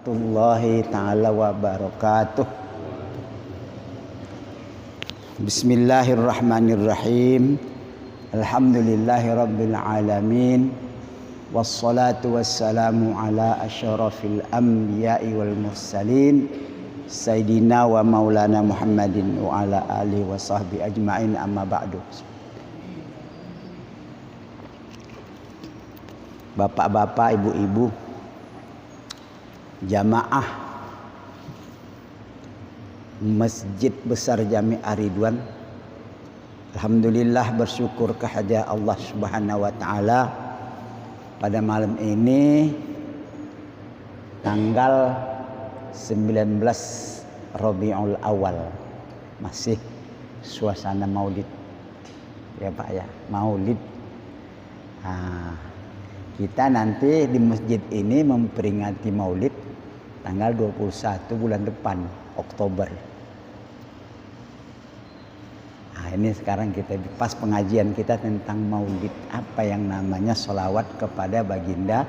warahmatullahi ta'ala wabarakatuh. Bismillahirrahmanirrahim. Alhamdulillahi rabbil alamin. Wassalatu wassalamu ala asyrafil anbiya'i wal mursalin Sayyidina wa maulana Muhammadin wa ala alihi wa sahbihi ajma'in, amma ba'du. Bapak-bapak, ibu-ibu, jamaah Masjid Besar Jami' Ar-Ridwan, alhamdulillah bersyukur kehadirat Allah Subhanahu wa taala pada malam ini tanggal 19 Rabiul Awal, masih suasana Maulid ya Pak ya, Maulid. Kita nanti di masjid ini memperingati Maulid tanggal 21 bulan depan, Oktober. Ini sekarang kita pas pengajian kita tentang Maulid, apa yang namanya sholawat kepada baginda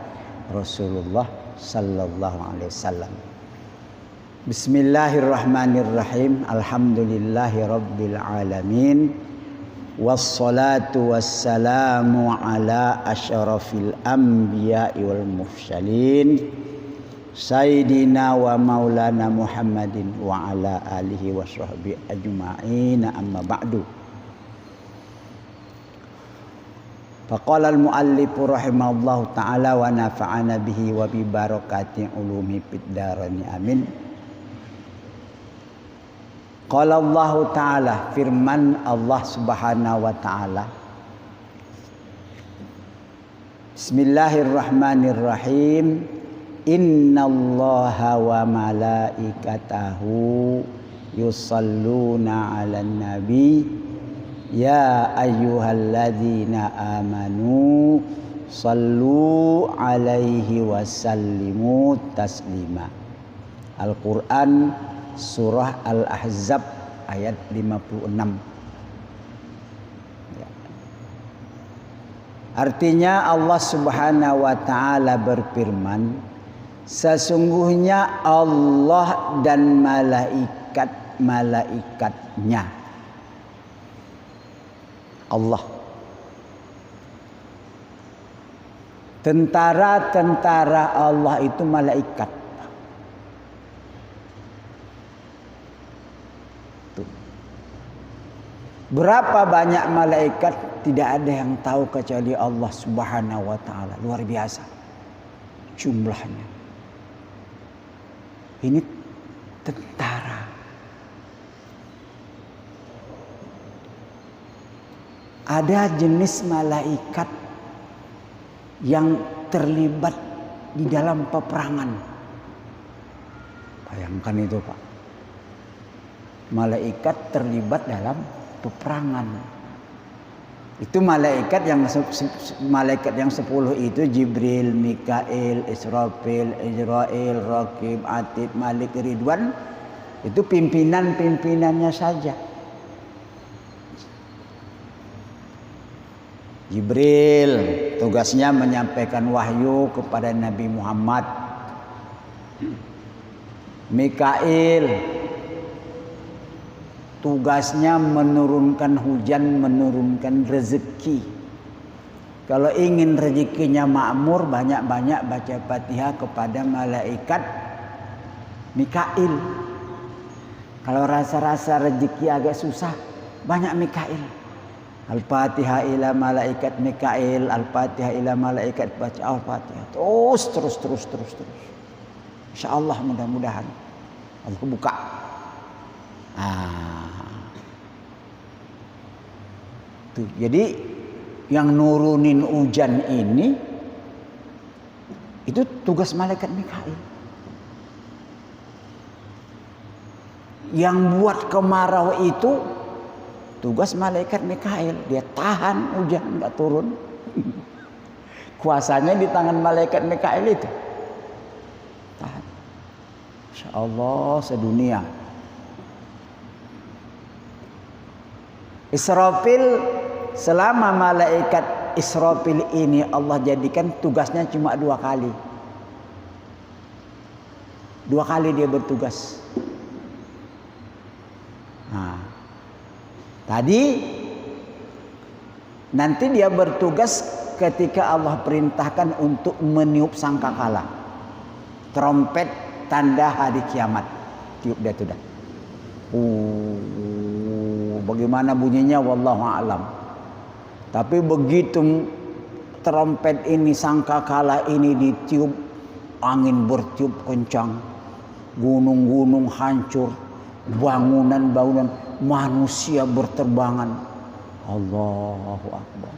Rasulullah Sallallahu Alaihi Wasallam. Bismillahirrahmanirrahim. Alhamdulillahi rabbil alamin. Wassalatu wassalamu ala asyrafil anbiya'i wal mursalin Sayyidina wa maulana Muhammadin wa ala alihi wa sahbihi ajma'in, amma ba'du. Faqala al-muallifu rahimahullahu ta'ala wa nafa'ana bihi wa bi barakati ulumi fid darain, amin. Qala Allah Ta'ala, firman Allah Subhanahu wa Ta'ala, Bismillahirrahmanirrahim. Innallaha wa malaikatahu yusalluna 'alan nabi ya ayyuhalladzina amanu sallu 'alaihi wa sallimu taslima. Al-Qur'an surah Al-Ahzab ayat 56. Artinya Allah Subhanahu wa taala berfirman, sesungguhnya Allah dan malaikat-malaikatnya. Allah. Tentara-tentara Allah itu malaikat. Berapa banyak malaikat tidak ada yang tahu kecuali Allah Subhanahu wa taala. Luar biasa jumlahnya. Ini tentara. Ada jenis malaikat yang terlibat di dalam peperangan. Bayangkan itu Pak. Malaikat terlibat dalam peperangan. Itu malaikat yang 10 itu Jibril, Mikail, Israfil, Izrail, Raqib, Atid, Malik, Ridwan. Itu pimpinan-pimpinannya saja. Jibril tugasnya menyampaikan wahyu kepada Nabi Muhammad. Mikail tugasnya menurunkan hujan, menurunkan rezeki. Kalau ingin rezekinya makmur, banyak-banyak baca Fatihah kepada malaikat Mikail. Kalau rasa-rasa rezeki agak susah, banyak Mikail. Al-Fatihah ila malaikat Mikail, Al-Fatihah ila malaikat, baca Al-Fatihah. Terus. Insyaallah mudah-mudahan Allah buka. Tuh, jadi yang nurunin hujan ini itu tugas malaikat Mikail. Yang buat kemarau itu tugas malaikat Mikail. Dia tahan hujan enggak turun. Kuasanya di tangan malaikat Mikail itu. Tahan. Insyaallah sedunia. Israfil, selama malaikat Israfil ini Allah jadikan tugasnya cuma 2 kali. 2 kali dia bertugas. Nah, tadi nanti dia bertugas ketika Allah perintahkan untuk meniup sangkakala, trompet tanda hari kiamat. Tiup dia tuh dah. Bagaimana bunyinya wallahu a'lam. Tapi begitu trompet ini, sangkakala ini ditiup, angin bertiup kencang, gunung-gunung hancur, bangunan-bangunan, manusia berterbangan. Allahu Akbar.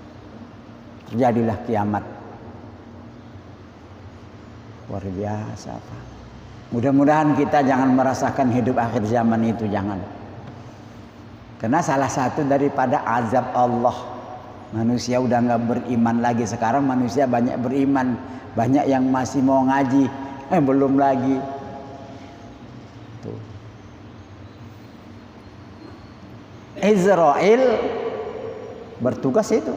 Terjadilah kiamat. Luar biasa, Pak. Mudah-mudahan kita jangan merasakan hidup akhir zaman itu, jangan. Karena salah satu daripada azab Allah, manusia udah nggak beriman lagi. Sekarang manusia banyak beriman, banyak yang masih mau ngaji, belum lagi. Tuh. Israel bertugas itu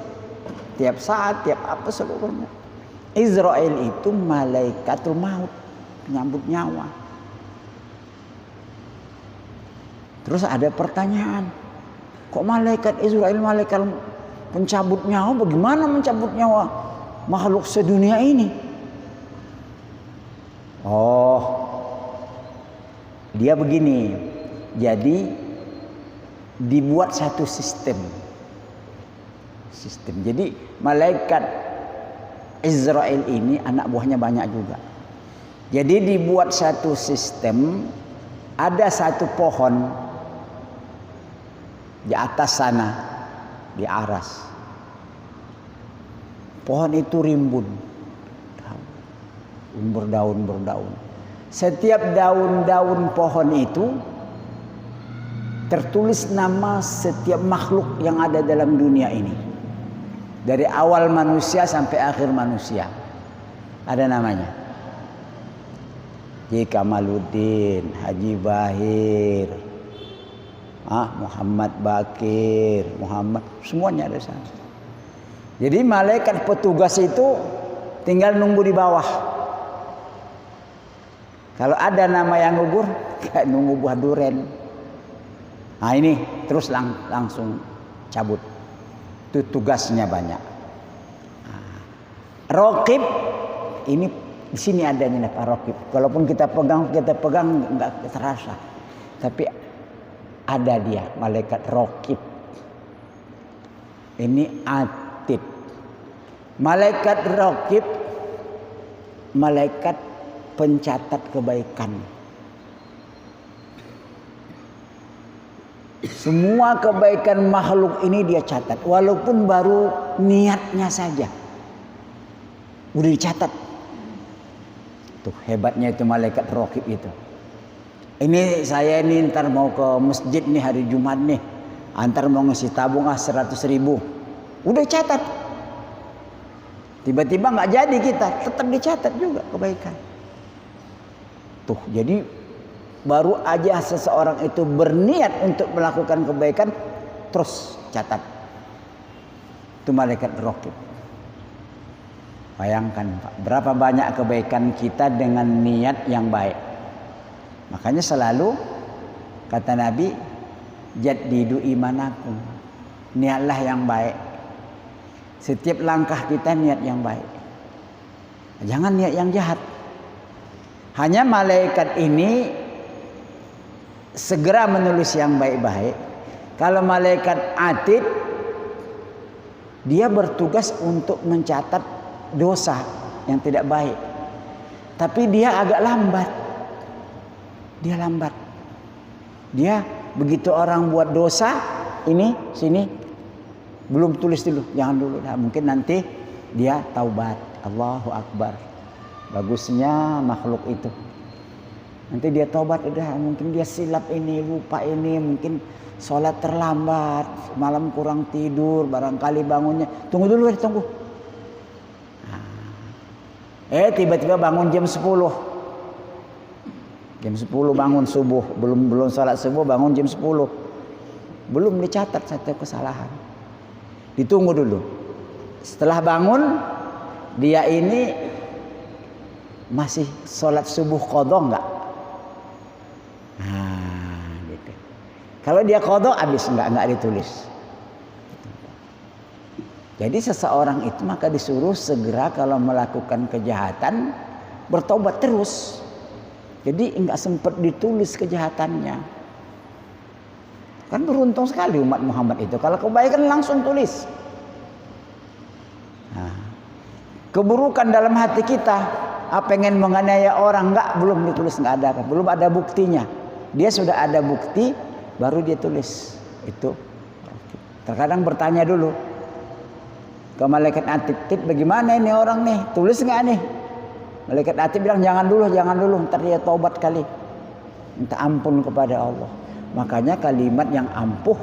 tiap saat, tiap apa seluruhnya. Israel itu malaikatul maut, penyambut nyawa. Terus ada pertanyaan, kok malaikat Israel malaikat pencabut nyawa? Bagaimana mencabut nyawa makhluk sedunia ini? Oh, dia begini. Jadi dibuat satu sistem. Jadi malaikat Israel ini anak buahnya banyak juga. Jadi dibuat satu sistem, ada satu pohon di atas sana, di aras. Pohon itu rimbun, berdaun. Setiap daun-daun pohon itu tertulis nama setiap makhluk yang ada dalam dunia ini. Dari awal manusia sampai akhir manusia ada namanya. Haji Kamaluddin, Haji Bahir, Muhammad Bakir, Muhammad, semuanya ada sana. Jadi malaikat petugas itu tinggal nunggu di bawah. Kalau ada nama yang gugur, kayak nunggu buah duren. Nah ini terus langsung cabut. Itu tugasnya banyak. Raqib ini di sini adanya Pak Raqib. Kalaupun kita pegang nggak terasa. Tapi ada dia malaikat Raqib. Ini Atid. Malaikat Raqib, malaikat pencatat kebaikan. Semua kebaikan makhluk ini dia catat, walaupun baru niatnya saja udah dicatat. Tuh hebatnya itu malaikat Raqib itu. Ini saya ini ntar mau ke masjid nih hari Jumat nih, antar mau ngisi tabung 100.000, udah catat. Tiba-tiba nggak jadi kita, tetap dicatat juga kebaikan. Tuh jadi baru aja seseorang itu berniat untuk melakukan kebaikan, terus catat. Itu malaikat Raqib. Bayangkan Pak, berapa banyak kebaikan kita dengan niat yang baik. Makanya selalu kata Nabi, jaddidu imanakum, niatlah yang baik. Setiap langkah kita niat yang baik, jangan niat yang jahat. Hanya malaikat ini segera menulis yang baik-baik. Kalau malaikat Atid, dia bertugas untuk mencatat dosa yang tidak baik. Tapi dia agak lambat. Dia begitu orang buat dosa, ini sini belum tulis dulu, jangan dulu. Nah, mungkin nanti dia taubat. Allahu Akbar. Bagusnya makhluk itu. Nanti dia taubat, udah mungkin dia silap ini, lupa ini, mungkin sholat terlambat, malam kurang tidur, barangkali bangunnya. Tunggu dulu, tunggu. Tiba-tiba bangun jam 10. Jam 10 bangun subuh, belum sholat subuh, bangun jam 10. Belum dicatat satu kesalahan. Ditunggu dulu. Setelah bangun, dia ini masih sholat subuh qadha enggak? Nah, gitu. Kalau dia qadha habis enggak ditulis. Jadi seseorang itu maka disuruh segera kalau melakukan kejahatan bertobat terus. Jadi enggak sempat ditulis kejahatannya. Kan beruntung sekali umat Muhammad itu. Kalau kebaikan langsung tulis. Nah, keburukan dalam hati kita, pengen menganiaya orang, belum ditulis, enggak ada, belum ada buktinya. Dia sudah ada bukti, baru dia tulis. Itu. Terkadang bertanya dulu ke malaikat atid, bagaimana ini orang nih, tulis nggak nih? Malaikat atid bilang jangan dulu, ntar dia tobat kali, minta ampun kepada Allah. Makanya kalimat yang ampuh,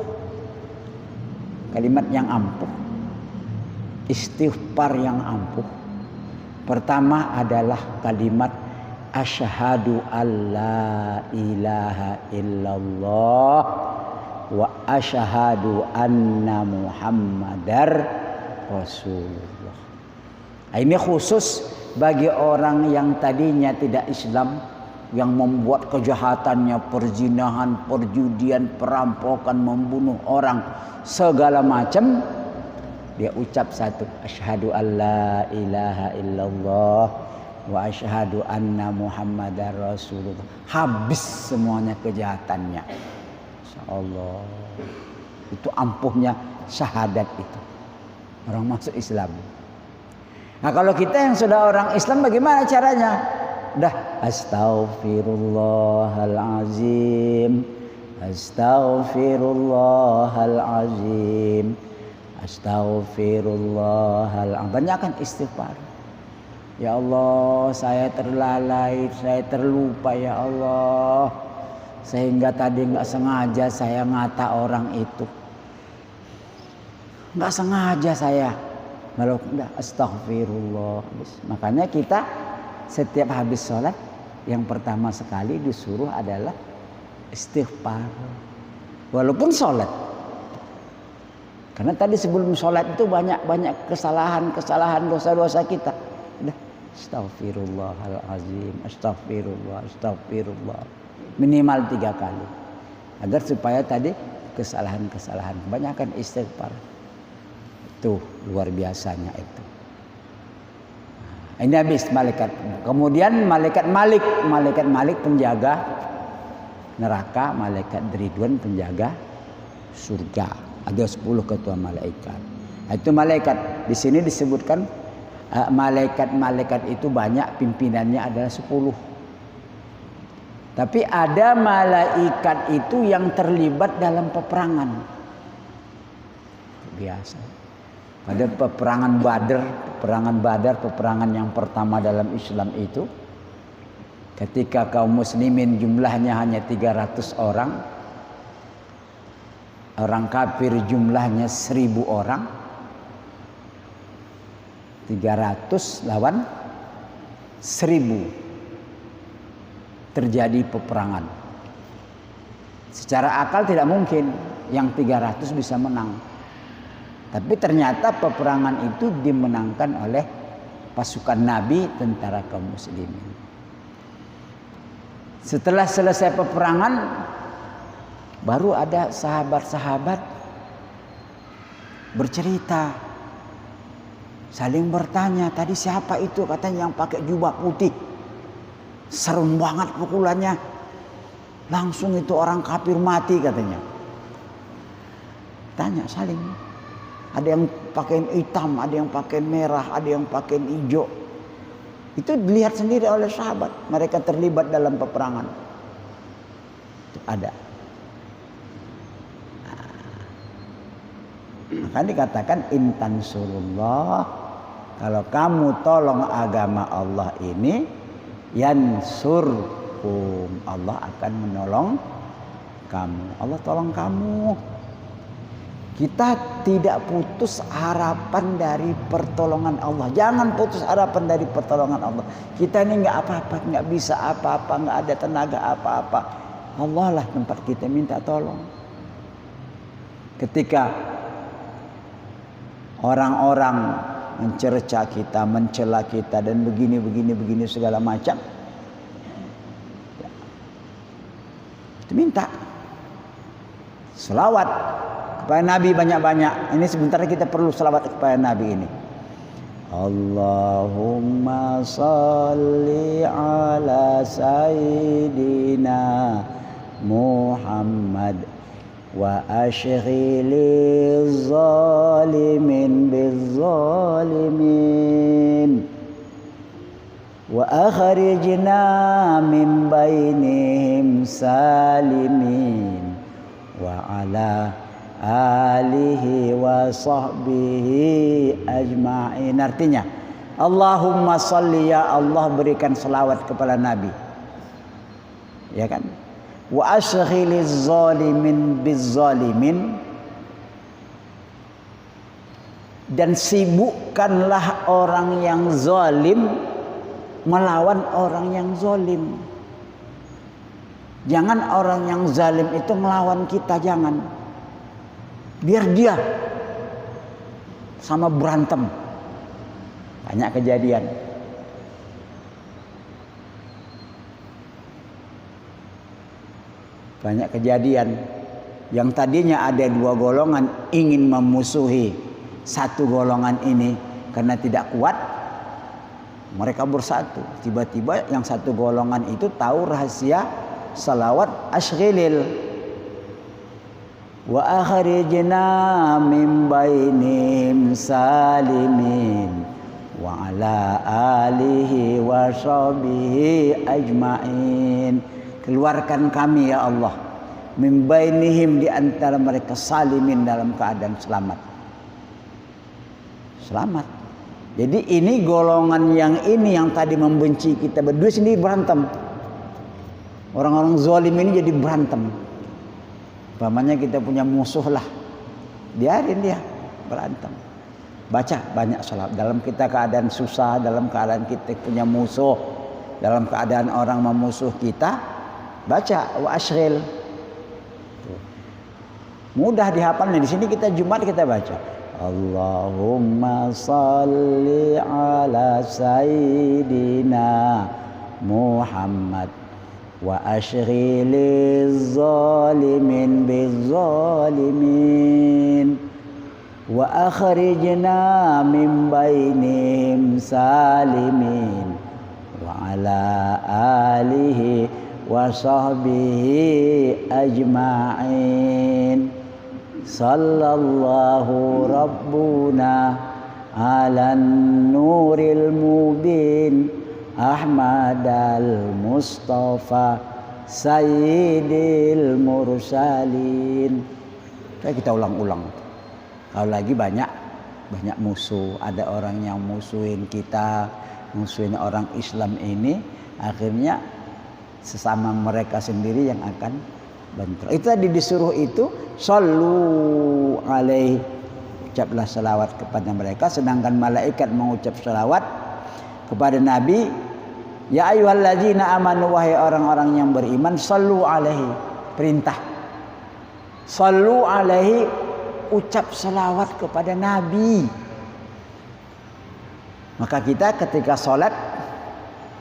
istighfar yang ampuh. Pertama adalah kalimat asyhadu alla ilaha illallah wa asyhadu anna Muhammadar Rasulullah. Ini khusus bagi orang yang tadinya tidak Islam, yang membuat kejahatannya perzinahan, perjudian, perampokan, membunuh orang, segala macam. Dia ucap satu, asyhadu alla ilaha illallah wa asyhadu anna Muhammadar Rasulullah. Habis semuanya kejahatannya. Insyaallah. Itu ampuhnya syahadat itu. Orang masuk Islam. Nah, kalau kita yang sudah orang Islam bagaimana caranya? Dah astaghfirullahalazim. Astaghfirullahalazim. Astaghfirullahalazim. Banyakkan istighfar. Ya Allah, saya terlalai, saya terlupa ya Allah. Sehingga tadi enggak sengaja saya ngata orang itu. Enggak sengaja saya. Kalau udah astagfirullah. Makanya kita setiap habis sholat yang pertama sekali disuruh adalah istighfar. Walaupun sholat. Karena tadi sebelum sholat itu banyak kesalahan dosa-dosa kita. Udah astagfirullahalazim, astagfirullah. Minimal 3 kali. Agar supaya tadi kesalahan. Banyakkan istighfar. Itu luar biasanya itu. Ini habis malaikat. Kemudian malaikat Malik penjaga neraka, malaikat Ridwan penjaga surga. Ada 10 ketua malaikat. Itu malaikat. Di sini disebutkan malaikat itu banyak, pimpinannya adalah 10. Tapi ada malaikat itu yang terlibat dalam peperangan. Biasa. Pada peperangan Badar, peperangan yang pertama dalam Islam itu, ketika kaum muslimin jumlahnya hanya 300 orang, orang kafir jumlahnya 1000 orang, 300 lawan 1000, terjadi peperangan. Secara akal tidak mungkin yang 300 bisa menang. Tapi ternyata peperangan itu dimenangkan oleh pasukan Nabi, tentara kaum muslimin. Setelah selesai peperangan, baru ada sahabat-sahabat bercerita, saling bertanya, tadi siapa itu katanya yang pakai jubah putih, serem banget pukulannya, langsung itu orang kafir mati katanya. Tanya saling. Ada yang pakai hitam, ada yang pakai merah, ada yang pakai hijau. Itu dilihat sendiri oleh sahabat. Mereka terlibat dalam peperangan. Itu ada. Maka dikatakan intansurullah, kalau kamu tolong agama Allah ini, yansurkum, Allah akan menolong kamu. Allah tolong kamu. Kita tidak putus harapan dari pertolongan Allah. Jangan putus harapan dari pertolongan Allah. Kita ini nggak apa-apa, nggak bisa apa-apa, nggak ada tenaga apa-apa. Allah lah tempat kita minta tolong. Ketika orang-orang mencerca kita, mencela kita dan begini segala macam, Itu minta selawat kepada Nabi banyak-banyak. Ini sebentar kita perlu selawat kepada Nabi ini. Allahumma salli ala sayyidina Muhammad wa ashghiliz zalimin bizzalimin wa akhrijna min bainihim salimin wa ala alihi wa sahbihi ajma'in. Artinya Allahumma salli, ya Allah berikan selawat kepada Nabi, ya kan, wa ashghiliz zalimin bizzalimin, dan sibukkanlah orang yang zalim melawan orang yang zalim. Jangan orang yang zalim itu melawan kita, jangan. Biar dia sama berantem. Banyak kejadian. Banyak kejadian yang tadinya ada dua golongan ingin memusuhi satu golongan ini karena tidak kuat, mereka bersatu. Tiba-tiba yang satu golongan itu tahu rahasia salawat ashghilil. Wa akhrijna min bainihim salimin wa ala alihi wa sahbihi ajma'in. Keluarkan kami ya Allah min bainihim, di antara mereka, salimin, dalam keadaan selamat. Selamat. Jadi ini golongan yang ini yang tadi membenci kita berdua sendiri berantem. Orang-orang zalim ini jadi berantem. Umpamanya kita punya musuh lah, biarin dia berantem. Baca banyak salawat. Dalam kita keadaan susah, dalam keadaan kita punya musuh, dalam keadaan orang memusuh kita, baca wa ashghil. Mudah dihafalnya. Di sini kita Jumat kita baca Allahumma salli ala sayyidina Muhammad wa ashghiliz zalimin bizzalimin wa akhrijna min bainihim salimin wa ala alihi wa sahbihi ajma'in. Sallallahu rabbuna ala nuril mubin Ahmad al-Mustafa Sayyidil Mursalin. Kita ulang-ulang. Kalau lagi banyak musuh, ada orang yang musuhin kita, musuhin orang Islam ini, akhirnya sesama mereka sendiri yang akan bentrok. Itu tadi disuruh itu sallu alaihi, ucaplah salawat kepada mereka, sedangkan malaikat mengucap salawat kepada Nabi. Ya ayyuhalladzina amanu, wahai orang-orang yang beriman, sallu alaihi, perintah. Sallu alaihi, ucap salawat kepada Nabi. Maka kita ketika salat,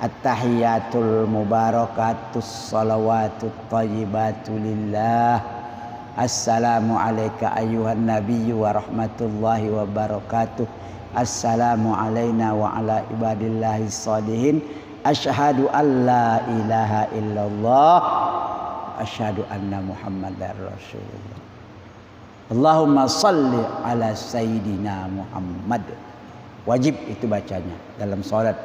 at-tahiyatul mubarakatus salawatut thayyibatu lillah. Assalamu alayka ayyuhan nabiyyu wa rahmatullahi wa barakatuh. Assalamu alayna wa ala ibadillahis shalihin. Asyhadu an la ilaha illallah, asyhadu anna muhammadar rasulullah. Allahumma salli ala sayyidina Muhammad. Wajib itu bacanya dalam salat.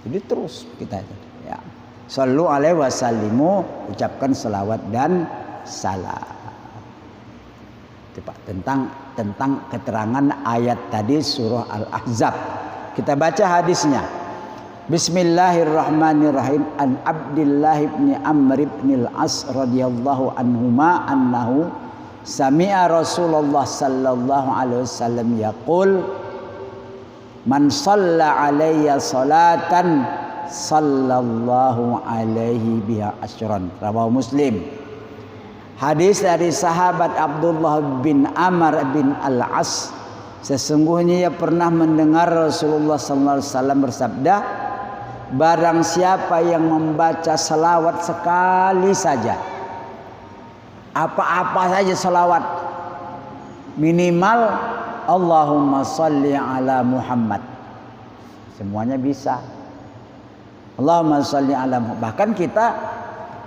Jadi terus kita ya. Sallu alaihi wasallimu, ucapkan selawat dan salam. Itu Pak, tentang keterangan ayat tadi surah Al-Ahzab. Kita baca hadisnya. Bismillahirrahmanirrahim. An Abdullah bin Amr bin Al-As radhiyallahu anhuma annahu sami'a Rasulullah sallallahu alaihi wasallam yaqul man shalla alayya salatan sallallahu alaihi biha asyran. Rawahu Muslim. Hadis dari sahabat Abdullah bin Amr bin Al-As, sesungguhnya ia pernah mendengar Rasulullah sallallahu alaihi wasallam bersabda, barang siapa yang membaca selawat sekali saja, apa-apa saja selawat, minimal Allahumma salli ala Muhammad, semuanya bisa. Allahumma salli ala Muhammad. Bahkan kita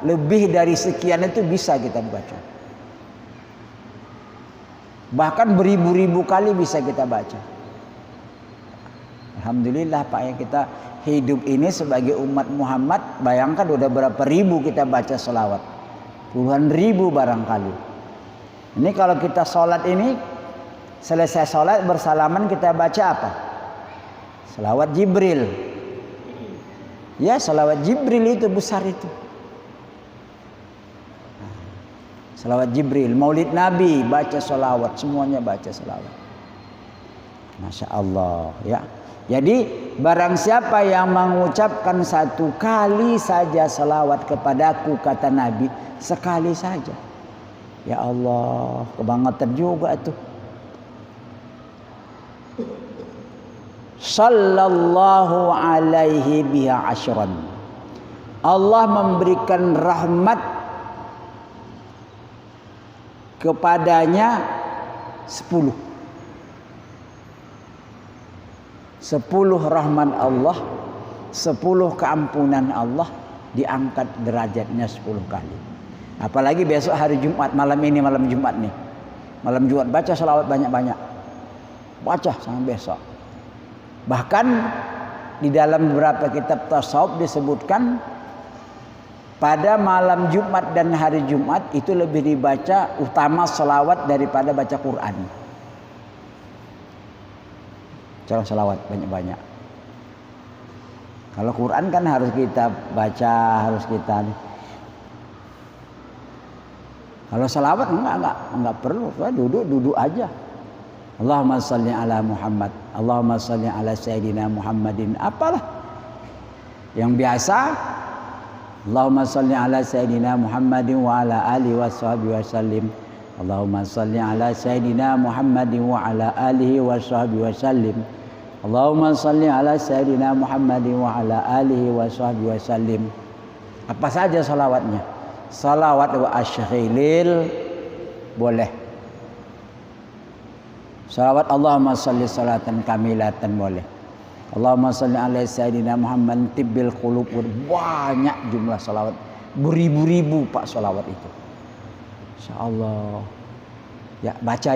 lebih dari sekian itu bisa kita baca. Bahkan beribu-ribu kali bisa kita baca. Alhamdulillah Pak ya, kita hidup ini sebagai umat Muhammad, bayangkan udah berapa ribu kita baca selawat. Puluhan ribu barangkali. Ini kalau kita sholat ini, selesai sholat bersalaman kita baca apa? Selawat Jibril. Ya, selawat Jibril itu besar itu. Selawat Jibril, Maulid Nabi, baca selawat, semuanya baca selawat. Masya Allah ya. Jadi barang siapa yang mengucapkan satu kali saja selawat kepadaku, kata Nabi, sekali saja, ya Allah, kebangetan juga tuh. Sallallahu alaihi biha asyran. Allah memberikan rahmat kepadanya 10 rahmat Allah, 10 keampunan Allah, diangkat derajatnya 10 kali. Apalagi besok hari Jumat, malam ini malam Jumat nih, malam Jumat baca selawat banyak-banyak, baca sampai besok. Bahkan di dalam beberapa kitab tasawuf disebutkan pada malam Jumat dan hari Jumat itu lebih dibaca utama selawat daripada baca Quran. Cara selawat banyak-banyak. Kalau Quran kan harus kita baca, harus kita. Kalau selawat enggak perlu, duduk aja. Allahumma shalli ala Muhammad, Allahumma shalli ala Sayyidina Muhammadin, apalah yang biasa. Allahumma salli ala Sayyidina Muhammadin wa ala alihi wa sahbihi wa sallim. Allahumma salli ala Sayyidina Muhammadin wa ala alihi wa sahbihi wa sallim. Allahumma salli ala Sayyidina Muhammadin wa ala alihi wa sahbihi wa sallim. Apa saja salawatnya. Salawat wa asyril boleh. Salawat Allahumma salli salatan kamilatan boleh. Allahumma salli ala Sayyidina Muhammad tibbil qulub. Banyak jumlah salawat, beribu-ribu Pak salawat itu. Insyaallah. Ya baca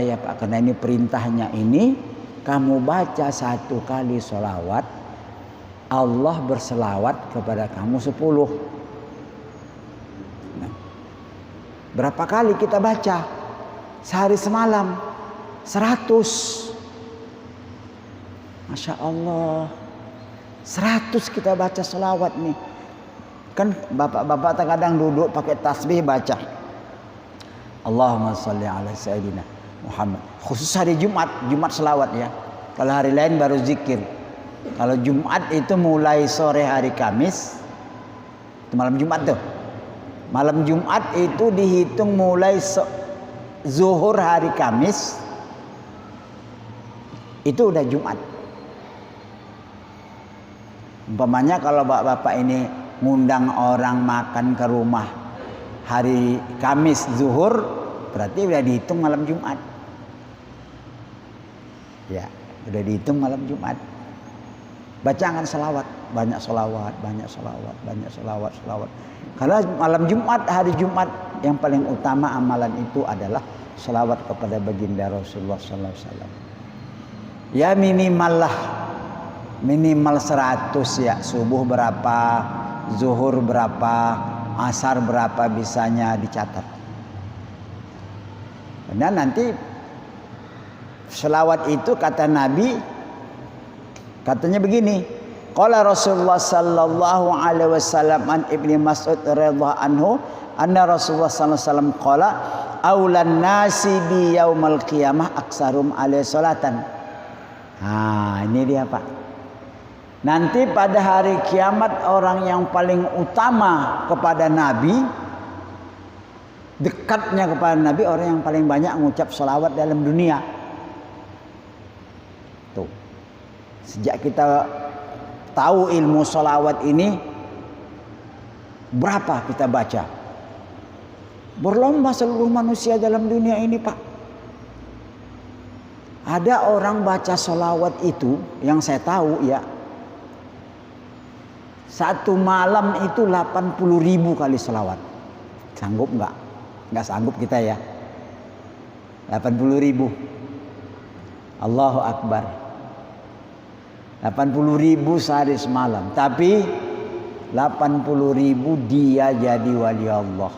ya Pak, karena ini perintahnya ini, kamu baca 1 kali salawat, Allah berselawat kepada kamu 10. Nah, berapa kali kita baca? Sehari semalam 100. Masya Allah, 100 kita baca selawat nih. Kan bapak-bapak terkadang duduk pakai tasbih baca Allahumma sholli ala Sayyidina Muhammad. Khusus hari Jumat selawat ya. Kalau hari lain baru zikir. Kalau Jumat itu mulai sore hari Kamis, itu malam Jumat tuh. Malam Jumat itu dihitung mulai zuhur hari Kamis, itu udah Jumat. Umpamanya kalau bapak-bapak ini ngundang orang makan ke rumah hari Kamis zuhur, berarti udah dihitung malam Jumat. Ya, udah dihitung malam Jumat. Bacakan selawat, banyak selawat. Karena malam Jumat, hari Jumat yang paling utama amalan itu adalah selawat kepada baginda Rasulullah sallallahu alaihi wasallam. Ya minimal 100 ya. Subuh berapa, zuhur berapa, asar berapa, bisanya dicatat. Dan nanti selawat itu kata Nabi, katanya begini, qala Rasulullah sallallahu alaihi wasallam an Ibnu Mas'ud radhiyallahu anhu anna Rasulullah sallallahu alaihi wasallam qala aulan nasi bi yaumal qiyamah aksarum alaihi salatan. Ini dia Pak. Nanti pada hari kiamat orang yang paling utama kepada Nabi, dekatnya kepada Nabi, orang yang paling banyak mengucap salawat dalam dunia. Tuh. Sejak kita tahu ilmu sholawat ini, berapa kita baca? Berlomba seluruh manusia dalam dunia ini, Pak. Ada orang baca sholawat itu, yang saya tahu ya, satu malam itu 80.000 kali sholawat. Sanggup nggak? Nggak sanggup kita ya. 80.000. Allahu Akbar. 80.000 sehari semalam. Tapi 80.000 dia jadi wali Allah,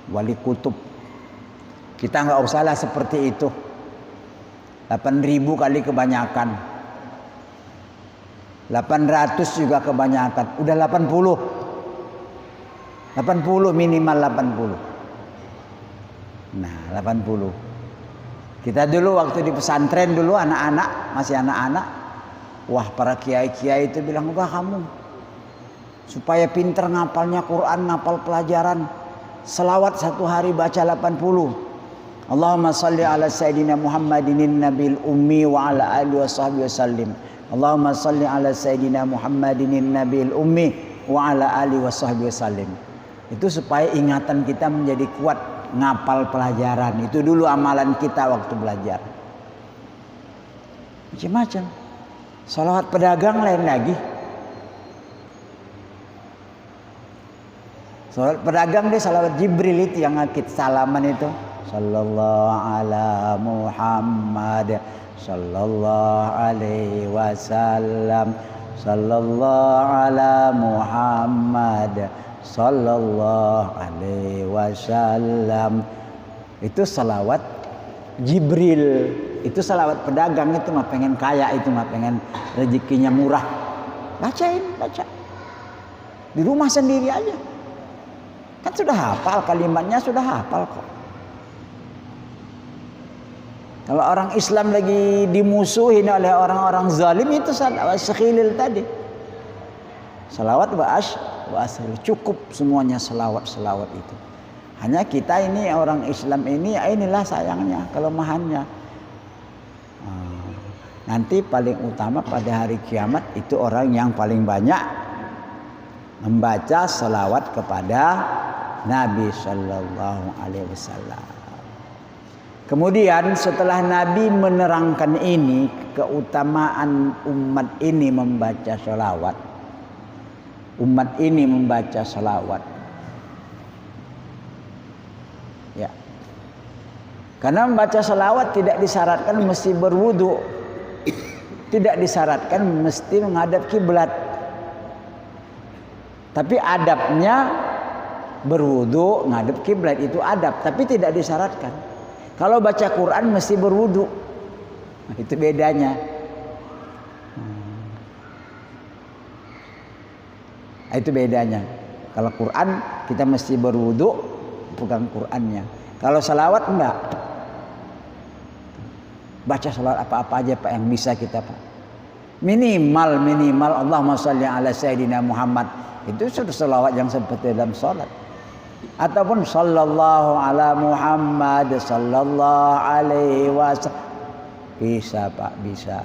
wali kutub. Kita nggak usahlah seperti itu. 8.000 kali kebanyakan. 800 juga kebanyakan. Udah 80. 80 minimal 80. Nah, 80. Kita dulu waktu di pesantren dulu anak-anak, masih anak-anak. Wah, para kiai-kiai itu bilang, "Udah kamu supaya pinter ngapalnya Quran, ngapal pelajaran, selawat satu hari baca 80. Allahumma salli ala Sayyidina Muhammadin nabil ummi wa ala alihi wa sahbihi wasallim. Allahumma salli ala Sayyidina Muhammadin nabil ummi wa ala alihi wa sahbihi wasallim." Itu supaya ingatan kita menjadi kuat, ngapal pelajaran. Itu dulu amalan kita waktu belajar. Macam-macam. Salawat pedagang lain lagi. Salawat pedagang dia salawat Jibril itu yang ngakit salaman itu. Sallallahu ala Muhammad, sallallahu alaihi wasallam, sallallahu ala Muhammad, sallallahu alaihi wasallam. Itu salawat Jibril. Itu salawat pedagang, itu mah pengen kaya, itu mah pengen rezekinya murah. Bacain, baca. Di rumah sendiri aja. Kan sudah hafal kalimatnya, sudah hafal kok. Kalau orang Islam lagi dimusuhin oleh orang-orang zalim, itu salawat sekhilil tadi. Salawat wa asr, cukup semuanya salawat itu. Hanya kita ini orang Islam ini, inilah sayangnya, kelemahannya. Nanti paling utama pada hari kiamat itu orang yang paling banyak membaca salawat kepada Nabi Sallallahu Alaihi Wasallam. Kemudian setelah Nabi menerangkan ini, keutamaan umat ini membaca salawat, umat ini membaca salawat, ya. Karena membaca salawat tidak disyaratkan mesti berwudu, tidak disyaratkan mesti menghadap kiblat. Tapi adabnya berwudu menghadap kiblat, itu adab, tapi tidak disyaratkan. Kalau baca Quran mesti berwudu. Nah, itu bedanya. Nah, itu bedanya. Kalau Quran kita mesti berwudu, pegang Qurannya. Kalau salawat enggak. Baca salawat apa-apa aja Pak yang bisa kita Pak. Minimal Allahumma sholli ala Sayyidina Muhammad. Itu sudah salawat yang seperti dalam salat. Ataupun sallallahu ala Muhammad sallallahu alaihi wasallam. Bisa Pak, bisa.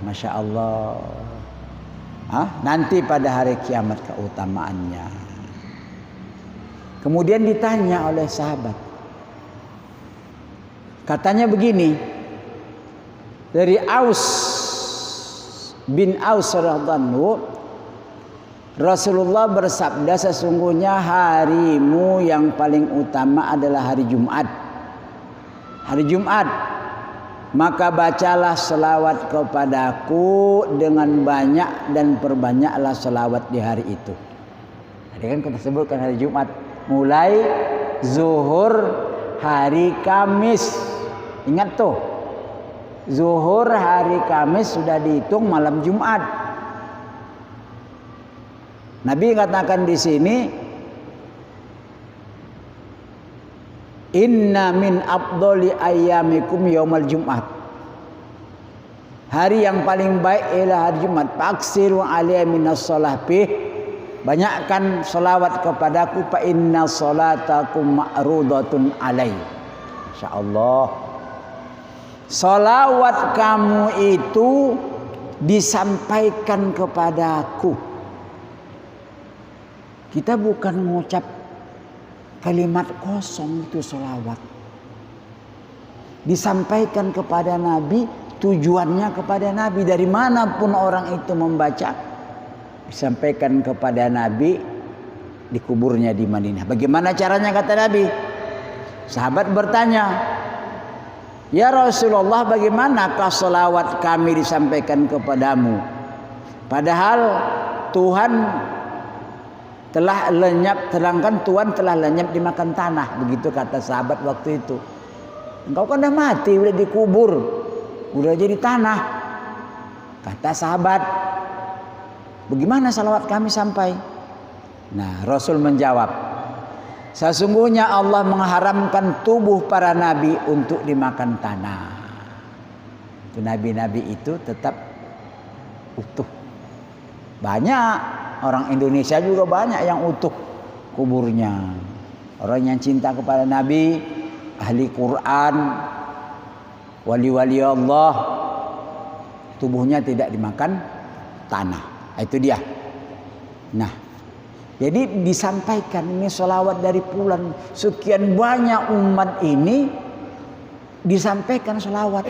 Masya Allah. Nanti pada hari kiamat keutamaannya. Kemudian ditanya oleh sahabat. Katanya begini, dari Aus bin Aus radhiyallahu anhu, Rasulullah bersabda, sesungguhnya harimu yang paling utama adalah hari Jumat. Hari Jumat, maka bacalah selawat kepadaku dengan banyak dan perbanyaklah selawat di hari itu. Tadi kan kita sebutkan hari Jumat, mulai zuhur hari Kamis. Ingat tuh, zuhur hari Kamis sudah dihitung malam Jumat. Nabi katakan di sini, inna min afdhali ayyamikum yaumal Jumat. Hari yang paling baik ialah hari Jumat. Faksiru alayya minas shalah bih. Banyakkan selawat kepadaku, fa inna salatakum ma'rudatun alai. Insyaallah. Salawat kamu itu disampaikan kepadaku. Kita bukan mengucap kalimat kosong, itu salawat. Disampaikan kepada Nabi, tujuannya kepada Nabi. Dari manapun orang itu membaca, disampaikan kepada Nabi di kuburnya di Madinah. Bagaimana caranya kata Nabi? Sahabat bertanya, ya Rasulullah, bagaimanakah salawat kami disampaikan kepadamu? Padahal Tuhan telah lenyap, terangkan Tuhan telah lenyap dimakan tanah. Begitu kata sahabat waktu itu. Engkau kan udah mati, udah dikubur, udah jadi tanah. Kata sahabat, bagaimana salawat kami sampai? Nah, Rasul menjawab, sesungguhnya Allah mengharamkan tubuh para nabi untuk dimakan tanah. Itu nabi-nabi itu tetap utuh. Banyak orang Indonesia juga banyak yang utuh kuburnya. Orang yang cinta kepada Nabi, ahli Quran, wali-wali Allah, tubuhnya tidak dimakan tanah. Itu dia. Nah, jadi disampaikan ini salawat dari puluhan sekian banyak umat ini, disampaikan salawat.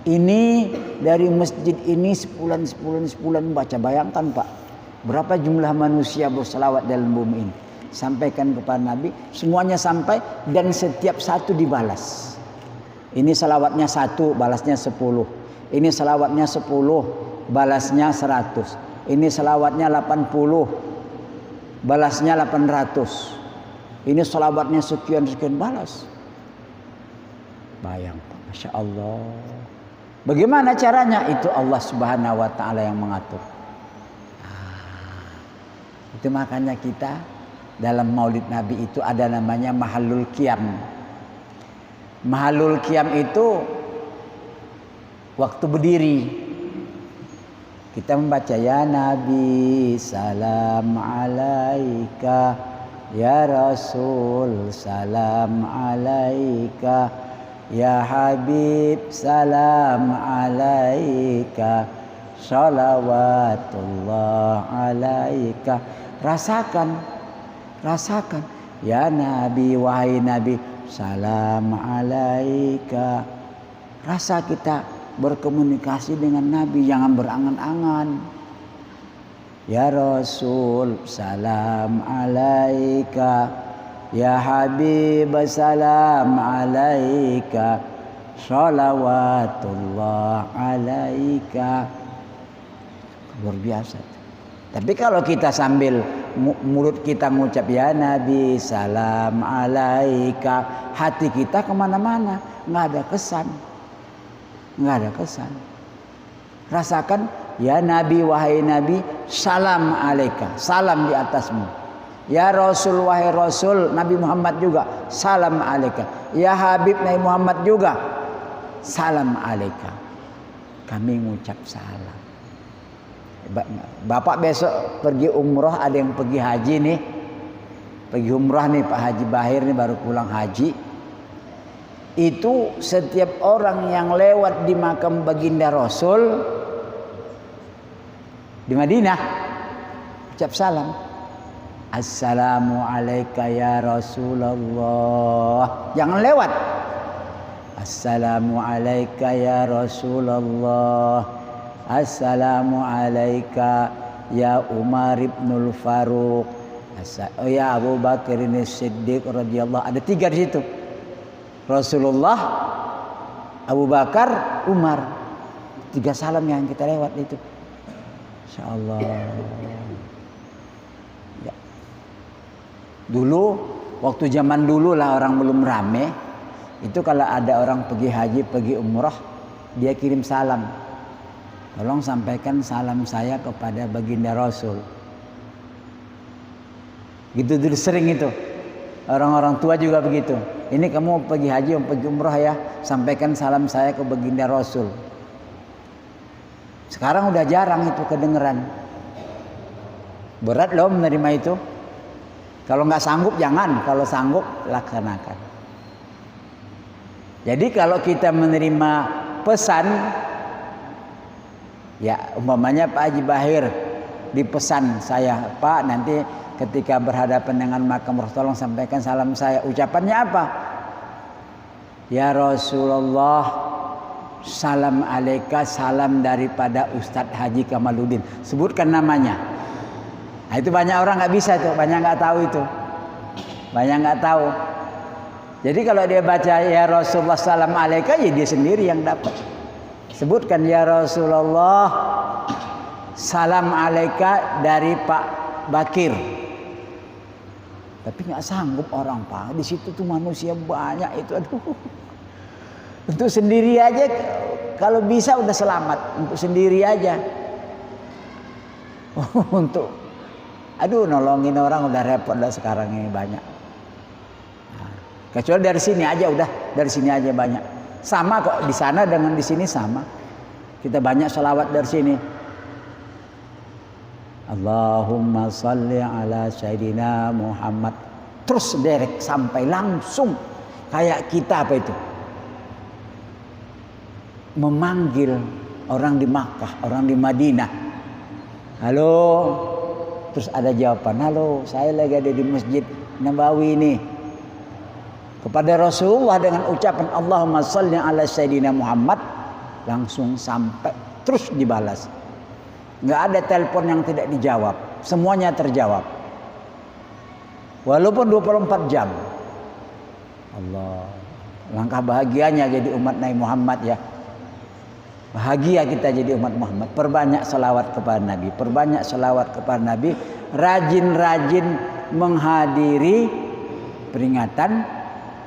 Ini dari masjid ini sebulan baca. Bayangkan Pak, berapa jumlah manusia bersalawat dalam bumi ini. Sampaikan kepada Nabi, semuanya sampai dan setiap satu dibalas. Ini salawatnya 1, balasnya 10. Ini salawatnya 10, balasnya 100. Ini salawatnya 80, balasnya 800. Ini salawatnya sekian balas. Bayang, Masya Allah. Bagaimana caranya? Itu Allah Subhanahu wa ta'ala yang mengatur. Itu makanya kita dalam maulid Nabi itu ada namanya Mahallul Qiyam. Mahallul Qiyam itu waktu berdiri. Kita membaca, ya Nabi salam alaika, ya Rasul salam alaika, ya Habib salam alaika, salawatullah alaika. Rasakan, ya Nabi, wahai Nabi, salam alaika. Rasa kita berkomunikasi dengan Nabi, jangan berangan-angan. Ya Rasul salam alaika, ya Habib salam alaika, salawatullah alaika. Luar biasa. Tapi kalau kita sambil mulut kita ngucap ya Nabi salam alaika, hati kita kemana-mana, nggak ada kesan. Rasakan, ya Nabi, wahai Nabi, salam alaika, salam di atasmu. Ya Rasul, wahai Rasul, Nabi Muhammad juga, salam alaika. Ya Habib, Nabi Muhammad juga, salam alaika. Kami ngucap salam. Bapak besok pergi umroh, ada yang pergi haji nih. Pergi umroh nih Pak Haji Bahir nih, baru pulang haji. Itu setiap orang yang lewat di makam baginda Rasul di Madinah ucap salam. Assalamu alayka ya Rasulullah. Jangan lewat. Assalamu alayka ya Rasulullah. Assalamu alayka ya Umar ibnul Faruq, ya Abu Bakar As-Siddiq radhiyallahu. Ada 3 di situ. Rasulullah, Abu Bakar, Umar. 3 salam yang kita lewat itu. Insyaallah. Ya. Dulu, waktu zaman dulu lah orang belum rame, itu kalau ada orang pergi haji, pergi umrah, dia kirim salam. Tolong sampaikan salam saya kepada baginda Rasul. Gitu dulu sering itu. Orang-orang tua juga begitu. Ini kamu pergi haji, pergi umrah ya, sampaikan salam saya ke baginda Rasul. Sekarang udah jarang itu kedengeran. Berat loh menerima itu. Kalau nggak sanggup jangan, kalau sanggup laksanakan. Jadi kalau kita menerima pesan, ya umpamanya Pak Haji Bahir dipesan saya, Pak nanti ketika berhadapan dengan makam Rasulullah tolong sampaikan salam saya. Ucapannya apa? Ya Rasulullah, salam alaika, salam daripada Ustadz Haji Kamaluddin. Sebutkan namanya. Nah, itu banyak orang nggak bisa tuh, banyak nggak tahu itu, banyak nggak tahu. Jadi kalau dia baca ya Rasulullah salam alaika, ya dia sendiri yang dapat. Sebutkan ya Rasulullah salam alaika dari Pak Bakir. Tapi nggak sanggup orang, Pak. Di situ tuh manusia banyak itu, aduh. Untuk sendiri aja kalau bisa udah selamat, untuk sendiri aja. Untuk nolongin orang udah repot dah sekarang ini banyak. Nah, kecuali dari sini aja udah, dari sini aja banyak. Sama kok di sana dengan di sini sama. Kita banyak selawat dari sini. Allahumma salli ala Sayyidina Muhammad. Terus derek sampai langsung kayak kita apa itu? Memanggil orang di Makkah, orang di Madinah. Halo. Terus ada jawaban, halo, saya lagi ada di Masjid Nabawi ini. Kepada Rasulullah dengan ucapan Allahumma salli ala Sayyidina Muhammad, langsung sampai terus dibalas. Nggak ada telepon yang tidak dijawab, semuanya terjawab. Walaupun 24 jam. Allah, langkah bahagianya jadi umat Nabi Muhammad ya. Bahagia kita jadi umat Muhammad. Perbanyak selawat kepada Nabi, perbanyak selawat kepada Nabi. Rajin-rajin menghadiri peringatan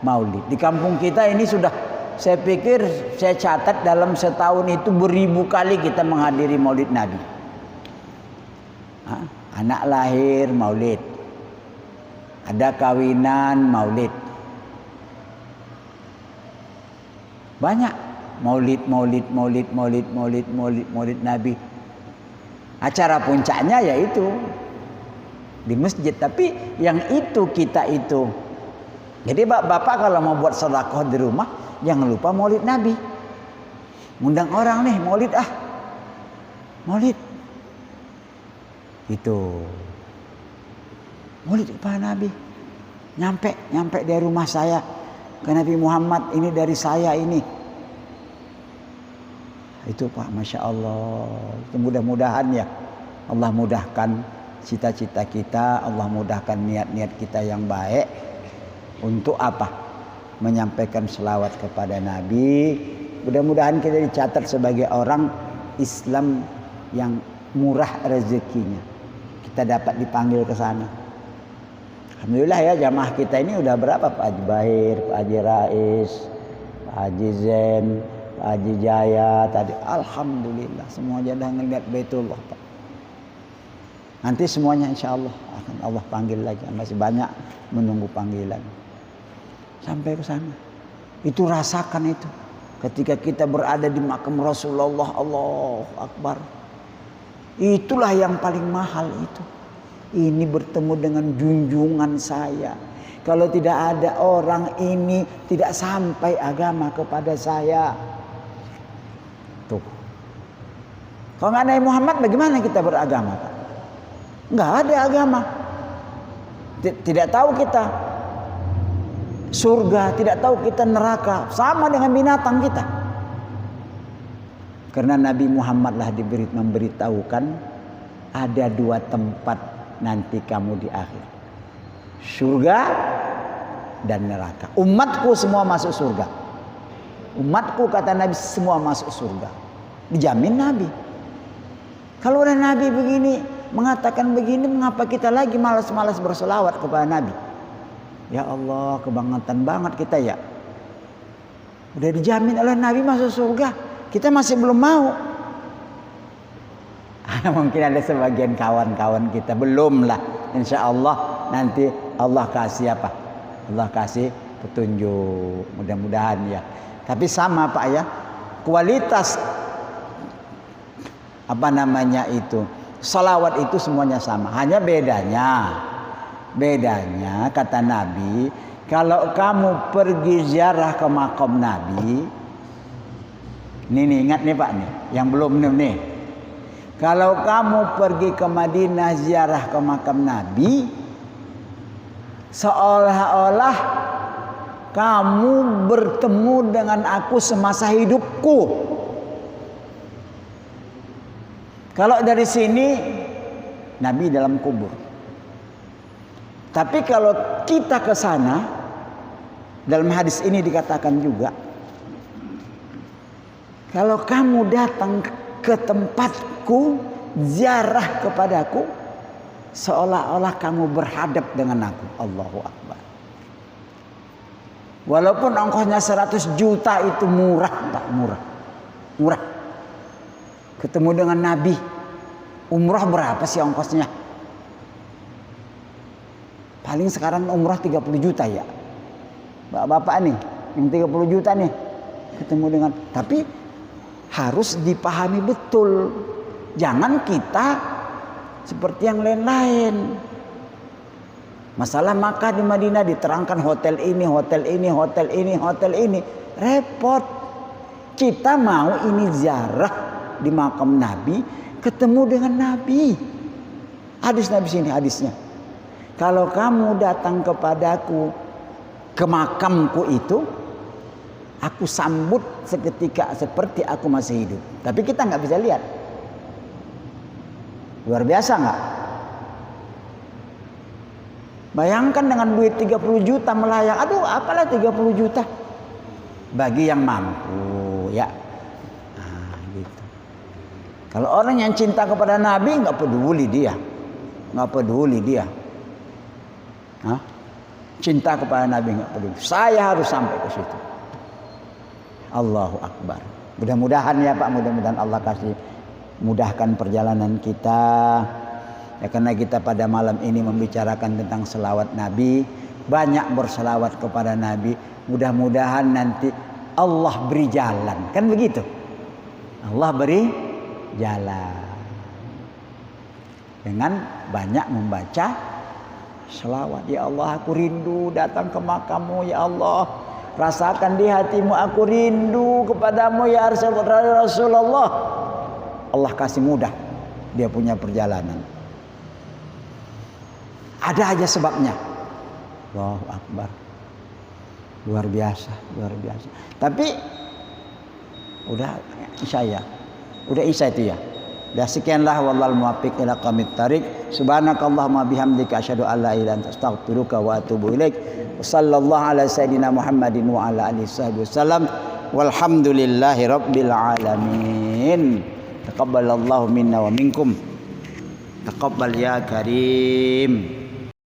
Maulid. Di kampung kita ini sudah, saya pikir saya catat dalam setahun itu beribu kali kita menghadiri Maulid Nabi. Anak lahir Maulid, ada kawinan Maulid, banyak Maulid Nabi. Acara puncaknya yaitu di masjid. Tapi yang itu kita itu. Jadi bapak kalau mau buat sedekah di rumah, jangan lupa Maulid Nabi. Ngundang orang nih Maulid Maulid. Itu. Maulid kepada Nabi. Nyampe dari rumah saya ke Nabi Muhammad, ini dari saya ini. Itu Pak, Masya Allah. Mudah-mudahan ya Allah mudahkan cita-cita kita, Allah mudahkan niat-niat kita yang baik. Untuk apa? Menyampaikan selawat kepada Nabi. Mudah-mudahan kita dicatat sebagai orang Islam yang murah rezekinya. Kita dapat dipanggil ke sana. Alhamdulillah ya, jamaah kita ini udah berapa? Pak Haji Bahir, Pak Haji Rais, Pak Haji Zen, Pak Haji Jaya tadi. Alhamdulillah semua dah ngeliat Baitullah, Pak. Nanti semuanya insya Allah akan Allah panggil lagi. Masih banyak menunggu panggilan. Sampai ke sana. Itu rasakan itu. Ketika kita berada di makam Rasulullah, Allahu Akbar. Itulah yang paling mahal itu. Ini bertemu dengan junjungan saya. Kalau tidak ada orang ini, tidak sampai agama kepada saya. Tuh. Kalau nggak ada Muhammad, bagaimana kita beragama, Pak? Nggak ada agama. Tidak tahu kita surga, tidak tahu kita neraka. Sama dengan binatang kita. Karena Nabi Muhammad lah memberitahukan ada dua tempat nanti kamu di akhir. Surga dan neraka. Umatku semua masuk surga. Umatku kata Nabi semua masuk surga. Dijamin Nabi. Kalau udah Nabi begini, mengatakan begini, mengapa kita lagi malas-malas berselawat kepada Nabi? Ya Allah, kebangetan banget kita ya. Udah dijamin oleh Nabi masuk surga, kita masih belum mau. Mungkin ada sebagian kawan-kawan kita belum lah. Insya Allah nanti Allah kasih apa? Allah kasih petunjuk. Mudah-mudahan ya. Tapi sama Pak ya, kualitas apa namanya itu, salawat itu semuanya sama. Hanya bedanya kata Nabi, kalau kamu pergi ziarah ke makam Nabi, nih ingat nih Pak nih, yang belum nih. Kalau kamu pergi ke Madinah ziarah ke makam Nabi, seolah-olah kamu bertemu dengan aku semasa hidupku. Kalau dari sini Nabi dalam kubur. Tapi kalau kita ke sana, dalam hadis ini dikatakan juga, kalau kamu datang ke tempatku, ziarah kepadaku, seolah-olah kamu berhadap dengan aku. Allahu Akbar. Walaupun ongkosnya 100 juta itu murah, Pak, murah. Ketemu dengan Nabi. Umrah berapa sih ongkosnya? Paling sekarang umrah 30 juta ya. Bapak nih, yang 30 juta nih ketemu dengan, tapi harus dipahami betul. Jangan kita seperti yang lain-lain. Masalah Makkah di Madinah diterangkan hotel ini, hotel ini, hotel ini, hotel ini. Repot. Kita mau ini ziarah di makam Nabi, ketemu dengan Nabi. Hadis Nabi sini hadisnya. Kalau kamu datang kepadaku, ke makamku itu, aku sambut seketika seperti aku masih hidup. Tapi kita nggak bisa lihat. Luar biasa nggak? Bayangkan dengan duit 30 juta melayang. Aduh, apalah 30 juta? Bagi yang mampu, ya. Nah, gitu. Kalau orang yang cinta kepada Nabi, nggak peduli dia. Nggak peduli dia. Hah? Cinta kepada Nabi nggak peduli. Saya harus sampai ke situ. Allahu Akbar. Mudah-mudahan ya Pak, mudah-mudahan Allah kasih mudahkan perjalanan kita. Ya, karena kita pada malam ini membicarakan tentang selawat Nabi, banyak berselawat kepada Nabi. Mudah-mudahan nanti Allah beri jalan, kan begitu? Allah beri jalan dengan banyak membaca selawat. Ya Allah, aku rindu datang ke makammu ya Allah. Rasakan di hatimu aku rindu kepadamu ya Rasulullah. Allah kasih mudah dia punya perjalanan. Ada aja sebabnya. Allahu Akbar. Luar biasa, luar biasa. Tapi udah isya ya. Udah isya itu ya. Dah sekianlah wallahul muwaffiq ila aqwamit thariq. Subhanakallahumma bihamdika asyhadu an la ilaha illa anta astaghfiruka wa atubu ilaik. Wassallallahu ala sayyidina Muhammadin wa ala alihi wasallam. Walhamdulillahi rabbil alamin. Taqabbalallahu minna wa minkum. Taqabbal ya karim.